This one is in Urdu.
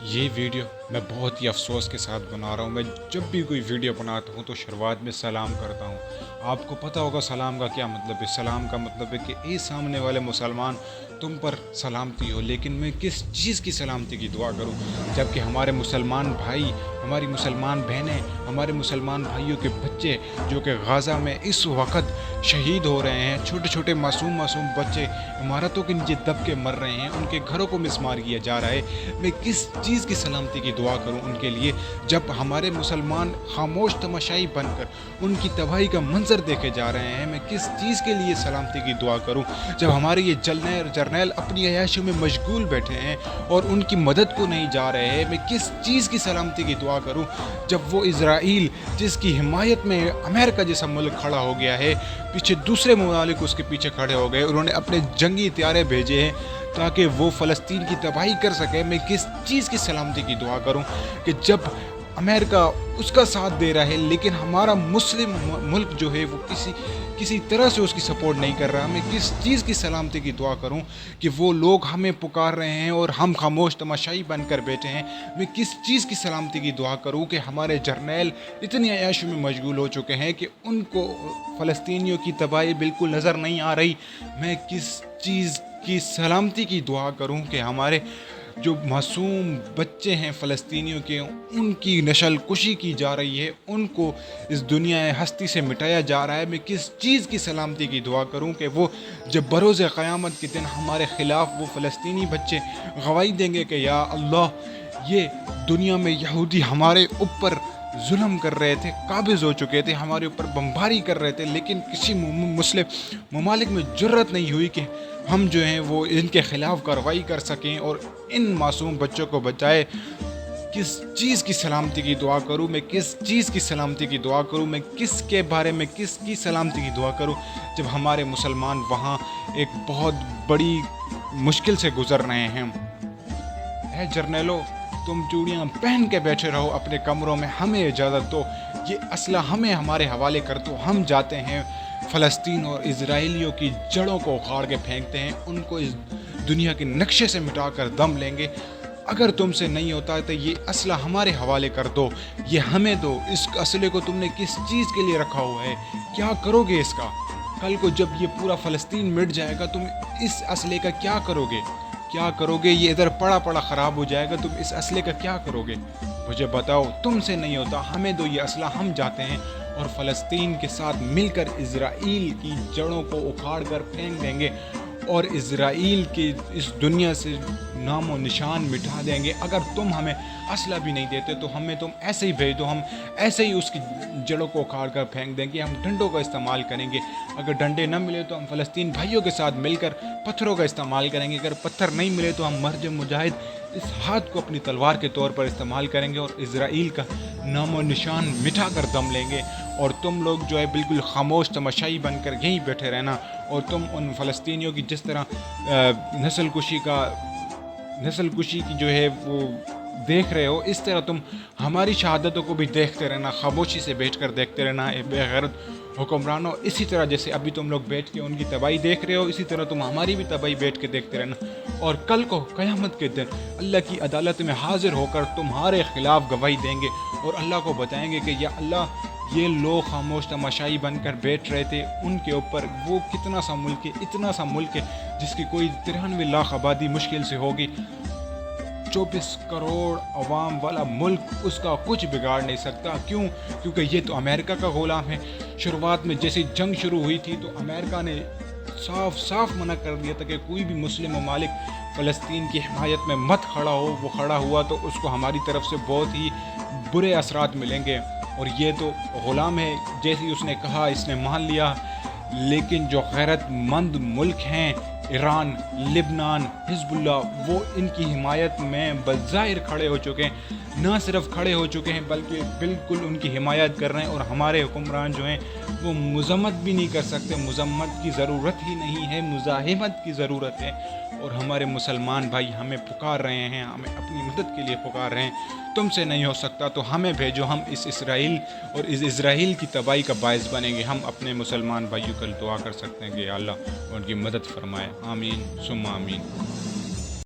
یہ ویڈیو میں بہت ہی افسوس کے ساتھ بنا رہا ہوں۔ میں جب بھی کوئی ویڈیو بناتا ہوں تو شروعات میں سلام کرتا ہوں۔ آپ کو پتہ ہوگا سلام کا کیا مطلب ہے۔ سلام کا مطلب ہے کہ اے سامنے والے مسلمان تم پر سلامتی ہو، لیکن میں کس چیز کی سلامتی کی دعا کروں جب کہ ہمارے مسلمان بھائی، ہماری مسلمان بہنیں، ہمارے مسلمان بھائیوں کے بچے جو کہ غزہ میں اس وقت شہید ہو رہے ہیں، چھوٹے چھوٹے معصوم بچے عمارتوں کے نیچے دب کے مر رہے ہیں، ان کے گھروں کو مسمار کیا جا رہا ہے۔ میں کس چیز کی سلامتی کی دعا کروں ان کے لیے جب ہمارے مسلمان خاموش تماشائی بن کر ان کی تباہی کا منظر دیکھے جا رہے ہیں۔ میں کس چیز کے لیے سلامتی کی دعا کروں جب ہمارے یہ جرنیل اپنی عیاشیوں میں مشغول بیٹھے ہیں اور ان کی مدد کو نہیں جا رہے ہیں۔ میں کس چیز کی سلامتی کی دعا کروں جب وہ اسرائیل جس کی حمایت میں امریکہ جیسا ملک کھڑا ہو گیا ہے، پیچھے دوسرے ممالک اس کے پیچھے کھڑے ہو گئے، انہوں نے اپنے جنگی طیارے بھیجے ہیں تاکہ وہ فلسطین کی تباہی کر سکے۔ میں کس چیز کی سلامتی کی دعا کروں کہ جب امریکہ اس کا ساتھ دے رہا ہے لیکن ہمارا مسلم ملک جو ہے وہ کسی طرح سے اس کی سپورٹ نہیں کر رہا۔ میں کس چیز کی سلامتی کی دعا کروں کہ وہ لوگ ہمیں پکار رہے ہیں اور ہم خاموش تماشائی بن کر بیٹھے ہیں۔ میں کس چیز کی سلامتی کی دعا کروں کہ ہمارے جرنیل اتنی عیاشیوں میں مشغول ہو چکے ہیں کہ ان کو فلسطینیوں کی تباہی بالکل نظر نہیں آ رہی۔ میں کس چیز کی سلامتی کی دعا کروں کہ ہمارے جو معصوم بچے ہیں فلسطینیوں کے، ان کی نسل کشی کی جا رہی ہے، ان کو اس دنیا ہستی سے مٹایا جا رہا ہے۔ میں کس چیز کی سلامتی کی دعا کروں کہ وہ جب بروز قیامت کے دن ہمارے خلاف وہ فلسطینی بچے گواہی دیں گے کہ یا اللہ، یہ دنیا میں یہودی ہمارے اوپر ظلم کر رہے تھے، قابض ہو چکے تھے، ہمارے اوپر بمباری کر رہے تھے، لیکن کسی مسلم ممالک میں جرت نہیں ہوئی کہ ہم جو ہیں وہ ان کے خلاف کارروائی کر سکیں اور ان معصوم بچوں کو بچائے۔ کس چیز کی سلامتی کی دعا کروں میں کس چیز کی سلامتی کی دعا کروں میں کس کے بارے میں کس کی سلامتی کی دعا کروں جب ہمارے مسلمان وہاں ایک بہت بڑی مشکل سے گزر رہے ہیں۔ اے جرنیلو، تم چوڑیاں پہن کے بیٹھے رہو اپنے کمروں میں، ہمیں اجازت دو، یہ اسلحہ ہمیں ہمارے حوالے کر دو، ہم جاتے ہیں فلسطین اور اسرائیلیوں کی جڑوں کو اکھاڑ کے پھینکتے ہیں، ان کو اس دنیا کے نقشے سے مٹا کر دم لیں گے۔ اگر تم سے نہیں ہوتا تو یہ اسلحہ ہمارے حوالے کر دو، یہ ہمیں دو۔ اس اسلحے کو تم نے کس چیز کے لیے رکھا ہوا ہے؟ کیا کرو گے اس کا؟ کل کو جب یہ پورا فلسطین مٹ جائے گا تم اس اسلحے کا کیا کرو گے؟ کیا کرو گے؟ یہ ادھر پڑا خراب ہو جائے گا، تم اس اسلحے کا کیا کرو گے؟ مجھے بتاؤ، تم سے نہیں ہوتا، ہمیں دو یہ اسلحہ، ہم جاتے ہیں اور فلسطین کے ساتھ مل کر اسرائیل کی جڑوں کو اکھاڑ کر پھینک دیں گے اور اسرائیل کی اس دنیا سے نام و نشان مٹا دیں گے۔ اگر تم ہمیں اسلحہ بھی نہیں دیتے تو ہمیں تم ایسے ہی بھیج دو، ہم ایسے ہی اس کی جڑوں کو اکھاڑ کر پھینک دیں گے، ہم ڈنڈوں کا استعمال کریں گے۔ اگر ڈنڈے نہ ملے تو ہم فلسطین بھائیوں کے ساتھ مل کر پتھروں کا استعمال کریں گے، اگر پتھر نہیں ملے تو ہم مرد مجاہد اس ہاتھ کو اپنی تلوار کے طور پر استعمال کریں گے اور اسرائیل کا نام و نشان مٹا کر دم لیں گے۔ اور تم لوگ جو ہے بالکل خاموش تماشائی بن کر یہیں بیٹھے رہنا، اور تم ان فلسطینیوں کی جس طرح نسل کشی کی جو ہے وہ دیکھ رہے ہو، اس طرح تم ہماری شہادتوں کو بھی دیکھتے رہنا، خاموشی سے بیٹھ کر دیکھتے رہنا۔ اے بے غیرت حکمرانوں، اسی طرح جیسے ابھی تم لوگ بیٹھ کے ان کی تباہی دیکھ رہے ہو، اسی طرح تم ہماری بھی تباہی بیٹھ کے دیکھتے رہنا، اور کل کو قیامت کے دن اللہ کی عدالت میں حاضر ہو کر تمہارے خلاف گواہی دیں گے اور اللہ کو بتائیں گے کہ یا اللہ، یہ لوگ خاموش تماشائی بن کر بیٹھ رہے تھے، ان کے اوپر وہ اتنا سا ملک ہے جس کی کوئی 93 لاکھ آبادی مشکل سے ہوگی، 24 کروڑ عوام والا ملک، اس کا کچھ بگاڑ نہیں سکتا۔ کیوں؟ کیونکہ یہ تو امریکہ کا غلام ہے۔ شروعات میں جیسے جنگ شروع ہوئی تھی تو امریکہ نے صاف منع کر دیا تھا کہ کوئی بھی مسلم ممالک فلسطین کی حمایت میں مت کھڑا ہو، وہ کھڑا ہوا تو اس کو ہماری طرف سے بہت ہی برے اثرات ملیں گے، اور یہ تو غلام ہے، جیسے ہی اس نے کہا اس نے مان لیا۔ لیکن جو غیرت مند ملک ہیں، ایران، لبنان، حزب اللہ، وہ ان کی حمایت میں بظاہر کھڑے ہو چکے ہیں، نہ صرف کھڑے ہو چکے ہیں بلکہ بالکل ان کی حمایت کر رہے ہیں، اور ہمارے حکمران جو ہیں وہ مذمت بھی نہیں کر سکتے، مذمت کی ضرورت ہی نہیں ہے، مزاحمت کی ضرورت ہے۔ اور ہمارے مسلمان بھائی ہمیں پکار رہے ہیں، ہمیں اپنی مدد کے لیے پکار رہے ہیں۔ تم سے نہیں ہو سکتا تو ہمیں بھیجو، ہم اس اسرائیل اور اس اسرائیل کی تباہی کا باعث بنیں گے۔ ہم اپنے مسلمان بھائیوں کو دعا کر سکتے ہیں کہ یا اللہ ان کی مدد فرمائے۔ آمین ثم آمین۔